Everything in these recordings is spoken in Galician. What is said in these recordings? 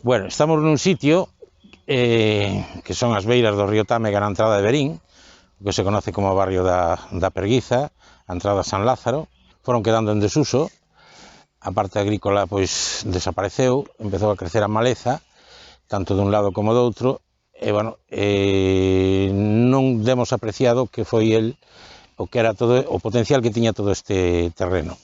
Bueno, estamos nun sitio que son as beiras do río Támega na entrada de Verín, que se conoce como o barrio da Perguiza, a entrada a San Lázaro. Foron quedando en desuso, a parte agrícola pois desapareceu, empezou a crecer a maleza, tanto dun lado como do outro, e, bueno, non demos apreciado que foi el o que era todo o potencial que tiña todo este terreno.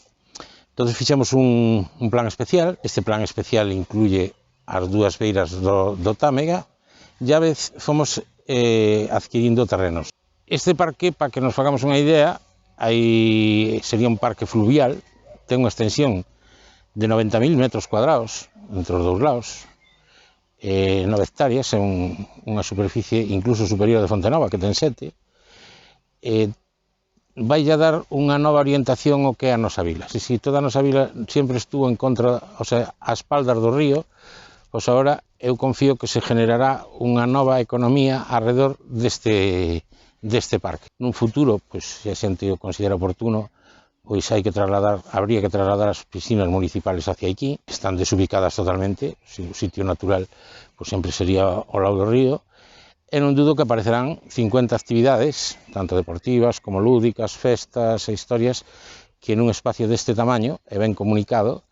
Entón fixemos un plan especial. Este plan especial incluye as dúas beiras do Támega, e a vez fomos adquirindo terrenos. Este parque, para que nos fagamos unha idea, sería un parque fluvial, ten unha extensión de 90.000 metros cuadrados entre os dous lados, 9 hectáreas, é unha superficie incluso superior de Fontenova, que ten 7, vai a dar unha nova orientación ao que é a nosa vila. Si toda a nosa vila sempre estuvo en contra, o sea, a espaldas do río, pois agora eu confío que se generará unha nova economía alrededor deste parque. Nun futuro, pois, se a xente o considera oportuno, pois habría que trasladar as piscinas municipales hacia aquí. Están desubicadas totalmente, o sitio natural pois sempre sería ao lado do río, e non dudo que aparecerán 50 actividades, tanto deportivas como lúdicas, festas e historias, que nun espacio deste tamaño e ben comunicado,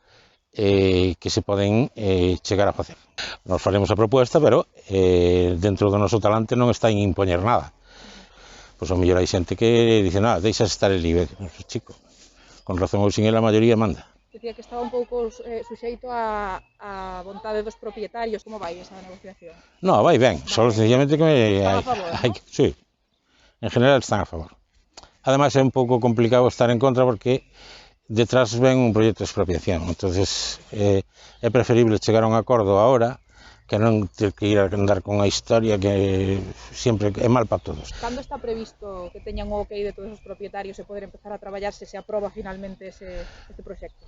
que se poden chegar a facer. Nos faremos a proposta, pero dentro do noso talante non está en impoñer nada. Pois ao mellor hai xente que dice, nada, deixas estar el libre. Chico, con razón ou sin ela a maioría manda. Dicía que estaba un pouco suxeito á vontade dos propietarios. Como vai esa negociación? No, vai ben, só sencillamente que están a favor, ¿no? Sí, en general están a favor. Ademais é un pouco complicado estar en contra porque detrás ven un proxecto de expropiación, entonces é preferible chegar a un acordo agora que non ter que ir a andar con a historia que sempre é mal para todos. Cando está previsto que teñan o ok de todos os propietarios e poder empezar a traballar se aproba finalmente este proxecto?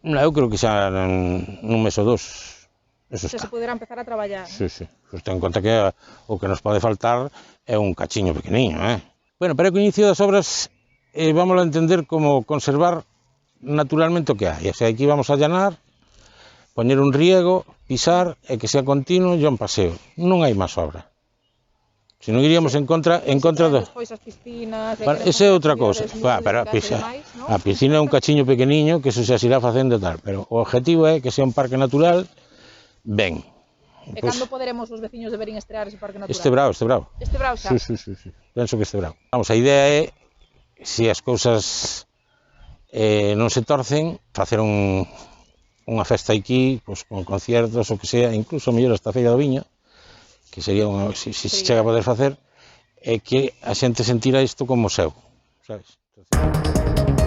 Eu creo que xa nun mes ou dos. Eso está. Se poderá empezar a traballar. Sí. Pues ten en conta que o que nos pode faltar é un cachiño pequeniño, Bueno, pero o inicio das obras vamos a entender como conservar naturalmente o que hai. O sea, aquí vamos a allanar, poñer un riego, pisar e que sea continuo e un paseo. Non hai máis obra. Se non iríamos en contra do... Despois as piscinas... Bueno, esa é outra cousa. Pero a piscina é un cachiño pequeniño que eso se irá facendo tal, pero o objetivo é que sea un parque natural ben. E cando poderemos os veciños de Verín estrear ese parque natural? Este brao. Este brao xa? Sí. Penso que este brao. Vamos, a idea é, se as cousas non se torcen, facer unha festa aquí, pois, con conciertos, o que sea, incluso mellor hasta a Feira do Viño, que sería se chega a poder facer, é que a xente sentira isto como seu, sabes? Entonces...